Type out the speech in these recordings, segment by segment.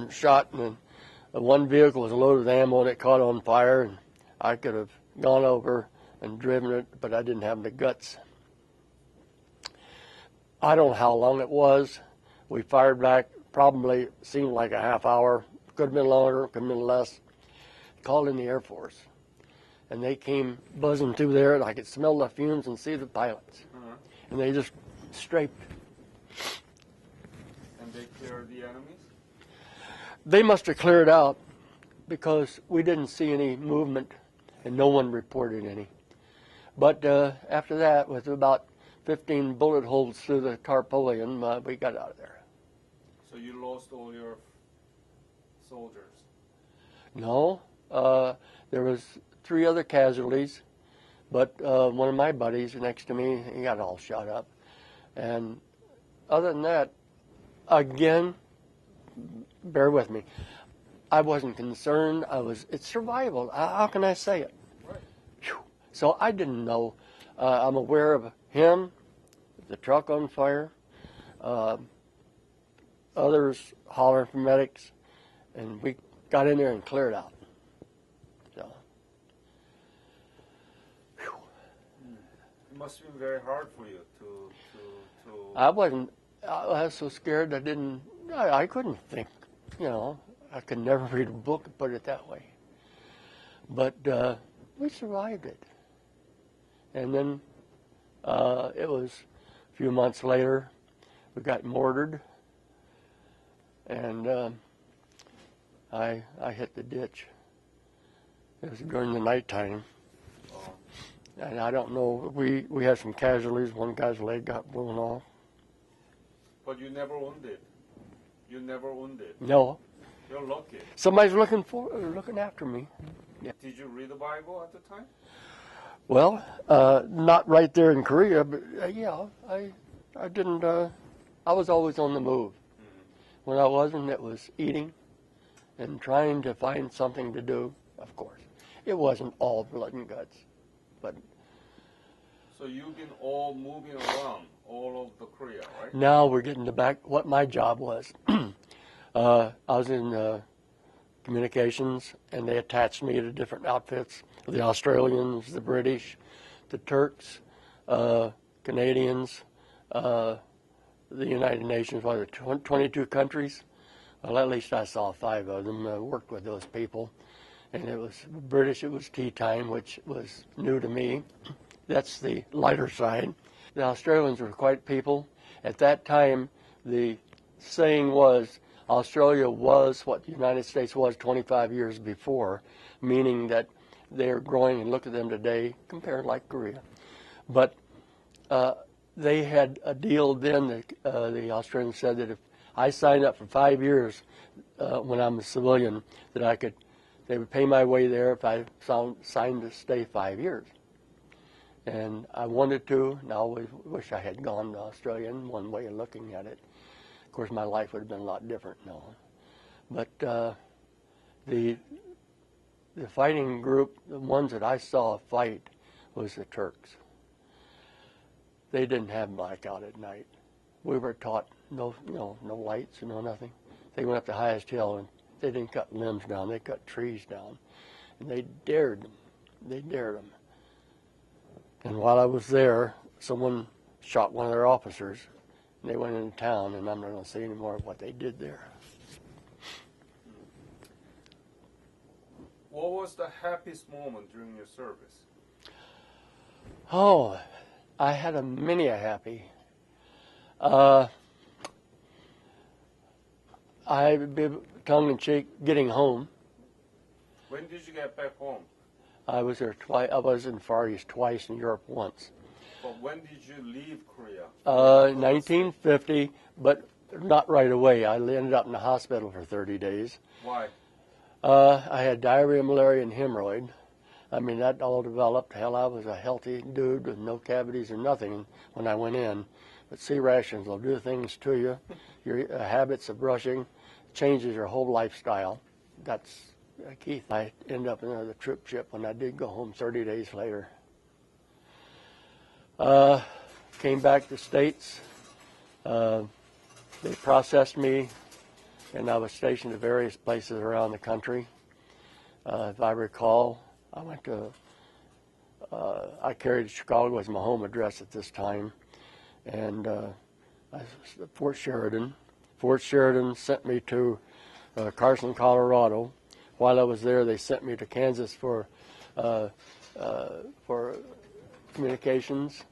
shot, and then one vehicle was loaded with ammo, and it caught on fire, and I could have gone over and driven it, but I didn't have the guts. I don't know how long it was. We fired back, probably seemed like a half hour. Could have been longer, could have been less. Called in the Air Force, and they came buzzing through there, and I could smell the fumes and see the pilots. And they just strafed. And they cleared the enemies? They must have cleared out because we didn't see any movement, and no one reported any. But after that, with about 15 bullet holes through the tarpaulin, we got out of there. So you lost all your soldiers? No. There was 3 other casualties, but one of my buddies next to me, he got all shot up. And other than that, again, bear with me, I wasn't concerned. It's survival. How can I say it? Right. So I didn't know. I'm aware of him, the truck on fire, others hollering for medics, and we got in there and cleared out. So. It must have been very hard for you to I was so scared I couldn't think, I could never read a book and put it that way. But we survived it. And then it was a few months later, we got mortared, and I hit the ditch. It was during the nighttime. And I don't know, we had some casualties. One guy's leg got blown off. But you never wounded? You never wounded? No. You're lucky. Somebody's looking after me. Yeah. Did you read the Bible at the time? Well, not right there in Korea, but yeah, I didn't, I was always on the move. When I wasn't, it was eating and trying to find something to do, of course. It wasn't all blood and guts, but... So you've been all moving around all of the Korea, right? Now we're getting to back what my job was. I was in communications, and they attached me to different outfits. The Australians, the British, the Turks, Canadians, the United Nations, 22 countries. Well, at least I saw 5 of them. I worked with those people. And it was British, it was tea time, which was new to me. That's the lighter side. The Australians were quite people. At that time, the saying was, Australia was what the United States was 25 years before, meaning that they're growing, and look at them today, compared like Korea. But they had a deal then, the Australians said that if I signed up for 5 years when I'm a civilian, that they would pay my way there if I signed to stay 5 years. And I wanted to, and I always wish I had gone to Australia in one way of looking at it. Of course, my life would have been a lot different now. But the fighting group, the ones that I saw fight, was the Turks. They didn't have blackout at night. We were taught no lights, nothing. They went up the highest hill, and they didn't cut limbs down. They cut trees down, and they dared them. They dared them. And while I was there, someone shot one of their officers, and they went into town, and I'm not going to say any more of what they did there. What was the happiest moment during your service? Oh, I had many a happy. I'd be tongue-in-cheek getting home. When did you get back home? I was there twice. I was in Far East twice, in Europe once. But when did you leave Korea? 1950, but not right away. I ended up in the hospital for 30 days. Why? I had diarrhea, malaria, and hemorrhoid. I mean, that all developed. Hell, I was a healthy dude with no cavities or nothing when I went in. But C rations will do things to you. Your habits of brushing changes your whole lifestyle. That's Keith. I ended up in the troop ship when I did go home 30 days later. Came back to the States. They processed me and I was stationed at various places around the country. If I recall, I went to, I carried Chicago as my home address at this time, and Fort Sheridan. Fort Sheridan sent me to Carson, Colorado. While I was there, they sent me to Kansas for communications,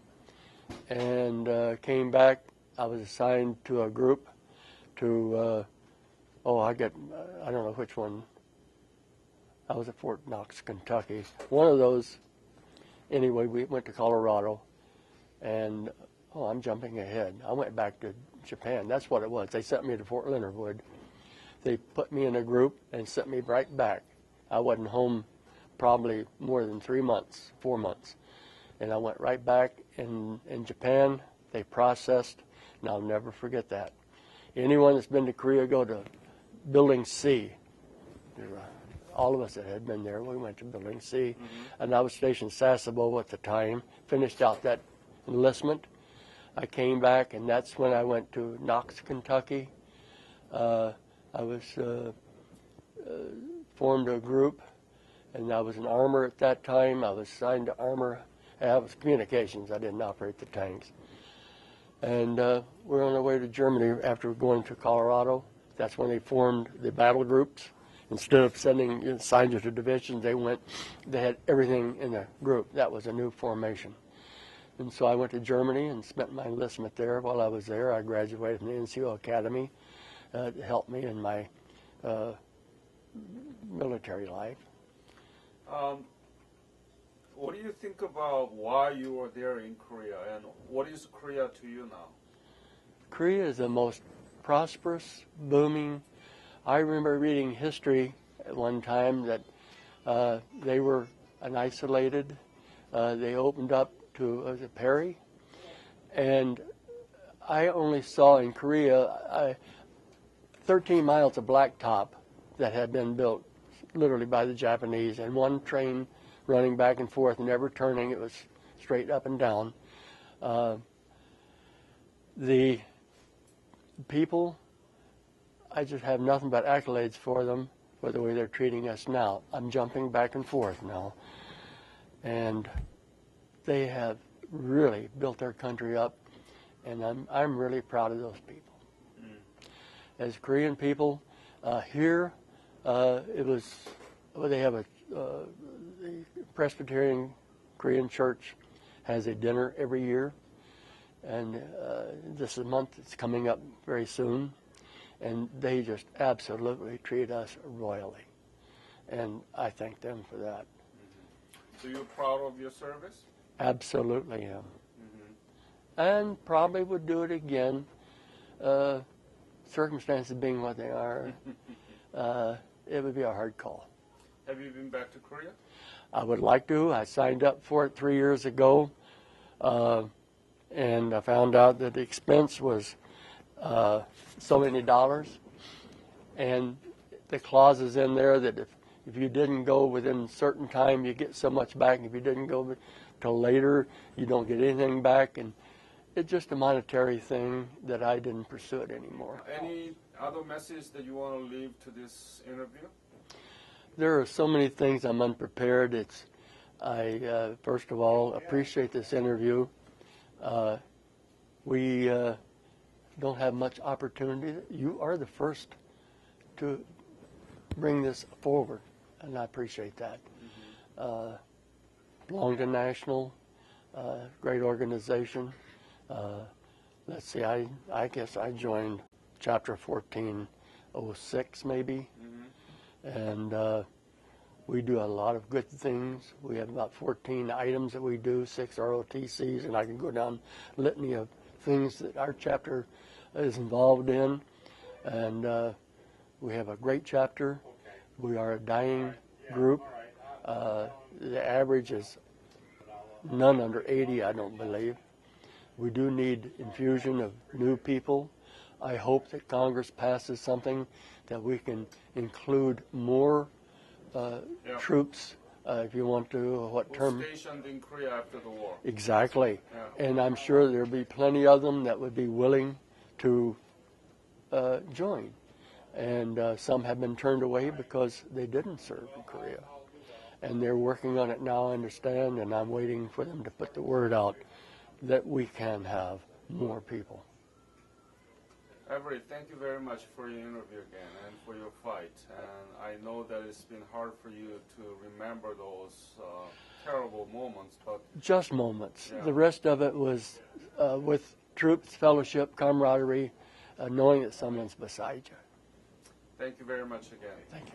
and came back. I was assigned to a group to, I don't know which one. I was at Fort Knox, Kentucky. One of those, anyway, we went to Colorado, and, I'm jumping ahead. I went back to Japan. That's what it was. They sent me to Fort Leonard Wood. They put me in a group and sent me right back. I wasn't home probably more than 3 months, 4 months. And I went right back in Japan. They processed, and I'll never forget that. Anyone that's been to Korea, go to Building C. All of us that had been there, we went to Building C. And I was stationed Sasebo at the time, finished out that enlistment. I came back, and that's when I went to Knox, Kentucky. I was formed a group, and I was an armor at that time. I was assigned to armor. I was communications. I didn't operate the tanks. And we're on our way to Germany after going to Colorado. That's when they formed the battle groups. Instead of sending assigned you to divisions, they had everything in a group. That was a new formation. And so I went to Germany and spent my enlistment there. While I was there, I graduated from the NCO Academy. It helped me in my military life. What do you think about why you were there in Korea, and what is Korea to you now? Korea is the most prosperous, booming. I remember reading history at one time that they were an isolated. They opened up to Perry, and I only saw in Korea 13 miles of blacktop that had been built literally by the Japanese, and one train running back and forth, never turning. It was straight up and down. The people, I just have nothing but accolades for them for the way they're treating us now. I'm jumping back and forth now. And they have really built their country up, and I'm really proud of those people. As Korean people, here, they have the Presbyterian Korean Church has a dinner every year, and this month it's coming up very soon, and they just absolutely treat us royally, and I thank them for that. So you're proud of your service? Absolutely am. And probably would do it again. Circumstances being what they are, it would be a hard call. Have you been back to Korea? I would like to. I signed up for it 3 years ago, and I found out that the expense was so many dollars, and the clause is in there that if you didn't go within a certain time, you get so much back, and if you didn't go till later, you don't get anything back, and it's just a monetary thing that I didn't pursue it anymore. Any other message that you want to leave to this interview? There are so many things I'm unprepared. I first of all appreciate this interview. We don't have much opportunity. You are the first to bring this forward, and I appreciate that. Belong to National, great organization. Let's see, I guess I joined Chapter 1406 maybe. And we do a lot of good things. We have about 14 items that we do, 6 ROTCs, and I can go down litany of things that our chapter is involved in. And we have a great chapter. We are a dying group. The average is none under 80, I don't believe. We do need infusion of new people. I hope that Congress passes something that we can include more troops, if you want to, what term? Stationed in Korea after the war. Exactly. And I'm sure there'll be plenty of them that would be willing to join. and some have been turned away because they didn't serve in Korea. And they're working on it now, I understand, and I'm waiting for them to put the word out that we can have more people. Everett, thank you very much for your interview again and for your fight. And I know that it's been hard for you to remember those terrible moments, but just moments. Yeah. The rest of it was with troops, fellowship, camaraderie, knowing that someone's beside you. Thank you very much again. Thank you.